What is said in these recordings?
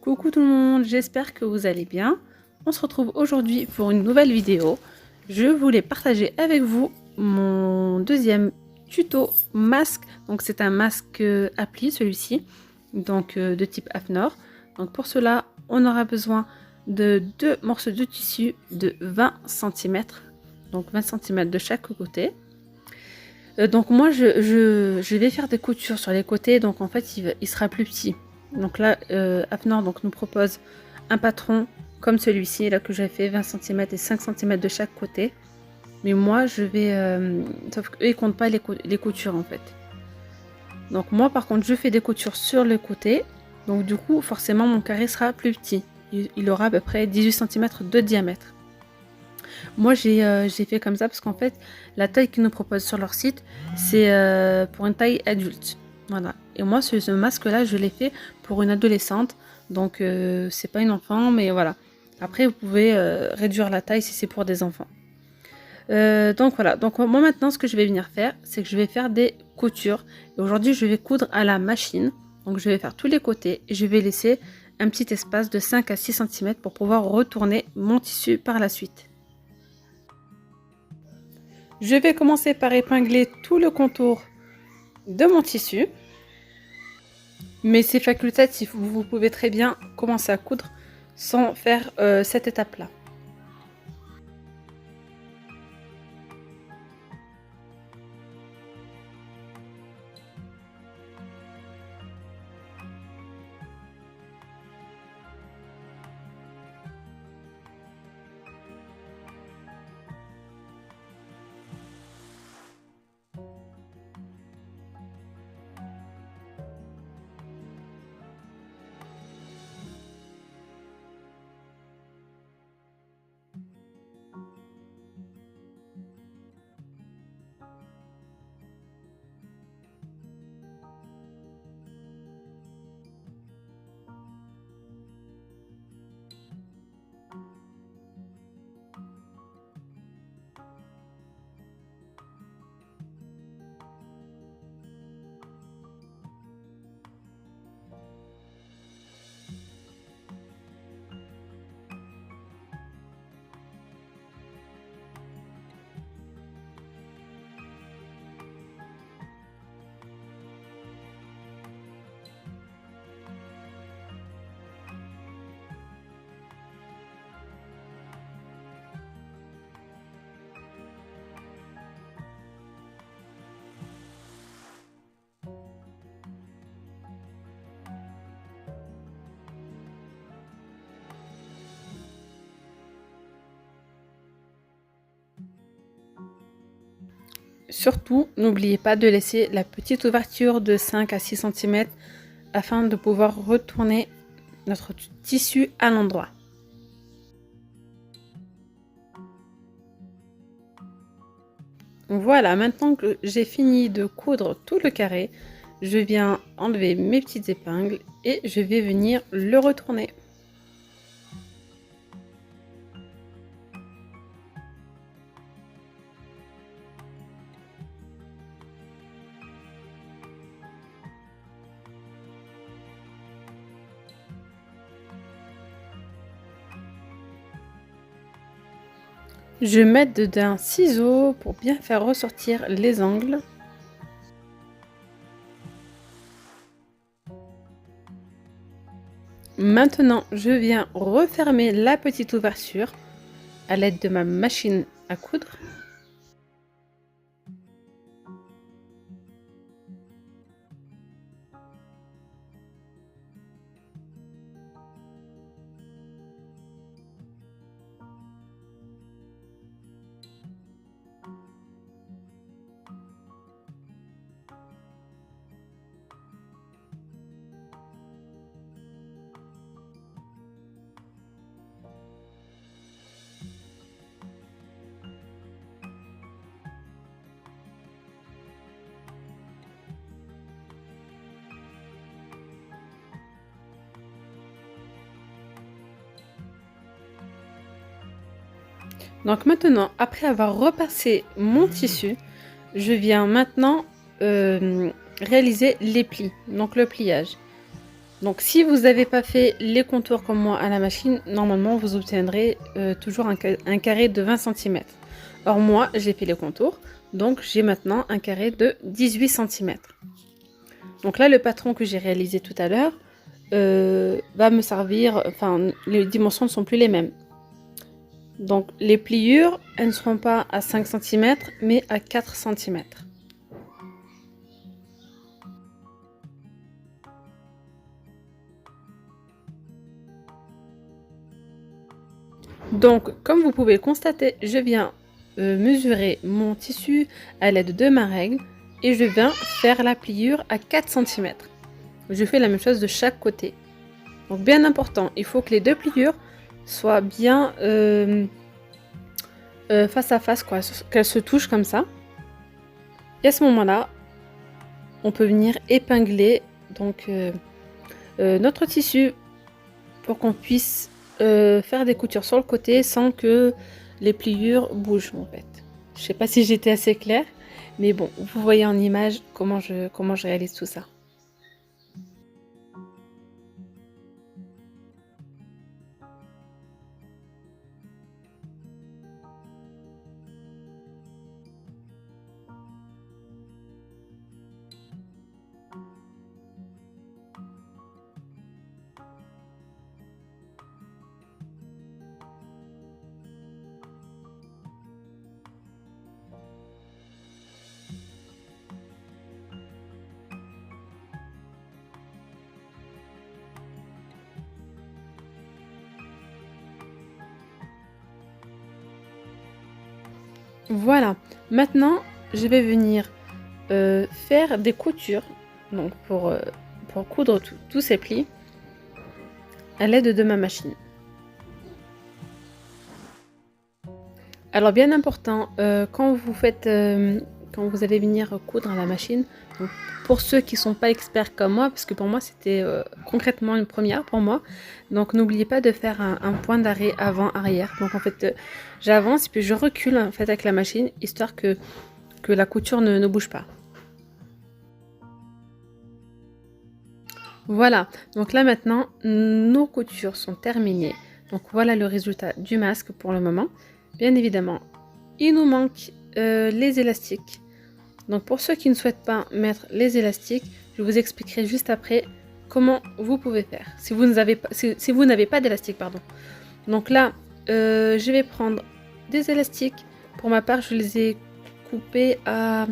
Coucou tout le monde, j'espère que vous allez bien. On se retrouve aujourd'hui pour une nouvelle vidéo. Je voulais partager avec vous mon deuxième tuto masque. Donc c'est un masque appli celui-ci, donc de type AFNOR. Donc pour cela, on aura besoin de deux morceaux de tissu de 20 cm. Donc 20 cm de chaque côté. Donc moi je vais faire des coutures sur les côtés, donc en fait il sera plus petit. Donc là AFNOR donc nous propose un patron comme celui-ci là que j'ai fait, 20 cm et 5 cm de chaque côté. Mais moi je vais sauf qu'eux ils comptent pas les coutures en fait. Donc moi par contre je fais des coutures sur le côté, donc du coup forcément mon carré sera plus petit. Il aura à peu près 18 cm de diamètre. Moi j'ai fait comme ça parce qu'en fait la taille qu'ils nous proposent sur leur site c'est pour une taille adulte, voilà. Et moi ce masque là je l'ai fait pour une adolescente, donc c'est pas une enfant, mais voilà. Après vous pouvez réduire la taille si c'est pour des enfants. Donc voilà, donc moi maintenant ce que je vais venir faire c'est que je vais faire des coutures. Et aujourd'hui je vais coudre à la machine, donc je vais faire tous les côtés et je vais laisser un petit espace de 5 à 6 cm pour pouvoir retourner mon tissu par la suite. Je vais commencer par épingler tout le contour de mon tissu. Mais c'est facultatif, vous pouvez très bien commencer à coudre sans faire cette étape-là. Surtout, n'oubliez pas de laisser la petite ouverture de 5 à 6 cm afin de pouvoir retourner notre tissu à l'endroit. Voilà, maintenant que j'ai fini de coudre tout le carré, je viens enlever mes petites épingles et je vais venir le retourner. Je m'aide d'un ciseau pour bien faire ressortir les angles. Maintenant, je viens refermer la petite ouverture à l'aide de ma machine à coudre. Donc maintenant, après avoir repassé mon tissu, je viens maintenant réaliser les plis, donc le pliage. Donc si vous n'avez pas fait les contours comme moi à la machine, normalement vous obtiendrez toujours un carré de 20 cm. Or moi j'ai fait les contours, donc j'ai maintenant un carré de 18 cm. Donc là le patron que j'ai réalisé tout à l'heure va me servir, enfin les dimensions ne sont plus les mêmes. Donc les pliures, elles ne seront pas à 5 cm mais à 4 cm. Donc comme vous pouvez le constater, je viens mesurer mon tissu à l'aide de ma règle et je viens faire la pliure à 4 cm. Je fais la même chose de chaque côté. Donc bien important, il faut que les deux pliures soient bien face à face, quoi, qu'elles se touchent comme ça. Et à ce moment-là, on peut venir épingler donc notre tissu pour qu'on puisse faire des coutures sur le côté sans que les pliures bougent en fait. Je sais pas si j'étais assez claire, mais bon, vous voyez en image comment je réalise tout ça. Voilà, maintenant je vais venir faire des coutures donc pour coudre tous ces plis à l'aide de ma machine. Alors bien important, quand vous allez venir coudre à la machine, donc pour ceux qui ne sont pas experts comme moi, parce que pour moi c'était concrètement une première pour moi, donc n'oubliez pas de faire un point d'arrêt avant-arrière. Donc en fait j'avance et puis je recule en fait avec la machine, histoire que la couture ne bouge pas. Voilà, donc là maintenant nos coutures sont terminées. Donc voilà le résultat du masque pour le moment. Bien évidemment, il nous manque les élastiques. Donc pour ceux qui ne souhaitent pas mettre les élastiques, je vous expliquerai juste après comment vous pouvez faire. Si vous n'avez pas d'élastique, pardon. Donc là, je vais prendre des élastiques. Pour ma part, je les ai coupés à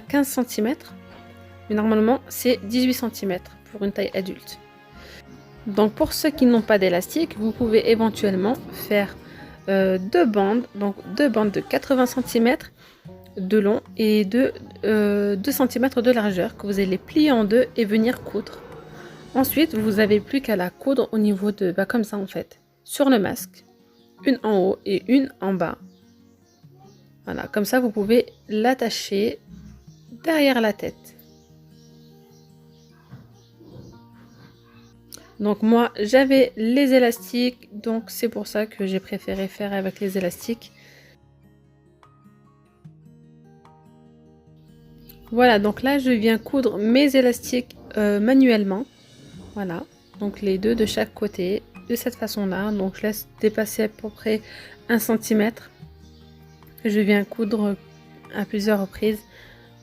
15 cm. Mais normalement, c'est 18 cm pour une taille adulte. Donc pour ceux qui n'ont pas d'élastique, vous pouvez éventuellement faire deux bandes de 80 cm de long et de 2 cm de largeur que vous allez plier en deux et venir coudre. Ensuite, vous n'avez plus qu'à la coudre au niveau de, comme ça en fait, sur le masque, une en haut et une en bas. Voilà, comme ça vous pouvez l'attacher derrière la tête. Donc moi j'avais les élastiques, donc c'est pour ça que j'ai préféré faire avec les élastiques. Voilà, donc là je viens coudre mes élastiques manuellement. Voilà, donc les deux de chaque côté, de cette façon-là. Donc je laisse dépasser à peu près 1 cm. Je viens coudre à plusieurs reprises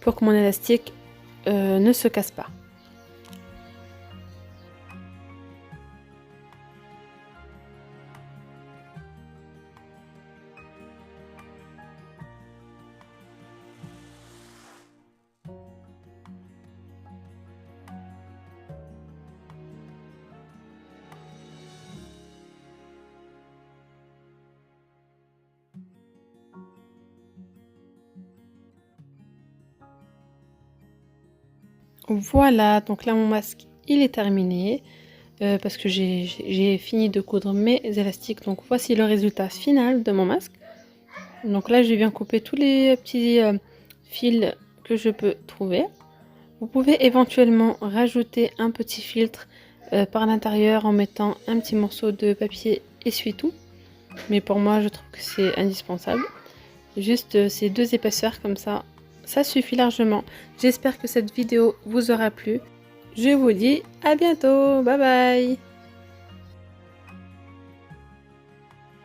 pour que mon élastique ne se casse pas. Voilà, donc là mon masque il est terminé parce que j'ai fini de coudre mes élastiques. Donc voici le résultat final de mon masque. Donc là je viens couper tous les petits fils que je peux trouver. Vous pouvez éventuellement rajouter un petit filtre par l'intérieur en mettant un petit morceau de papier essuie-tout. Mais pour moi je trouve que c'est indispensable. Juste ces deux épaisseurs comme ça suffit largement. J'espère que cette vidéo vous aura plu. Je vous dis à bientôt. Bye bye.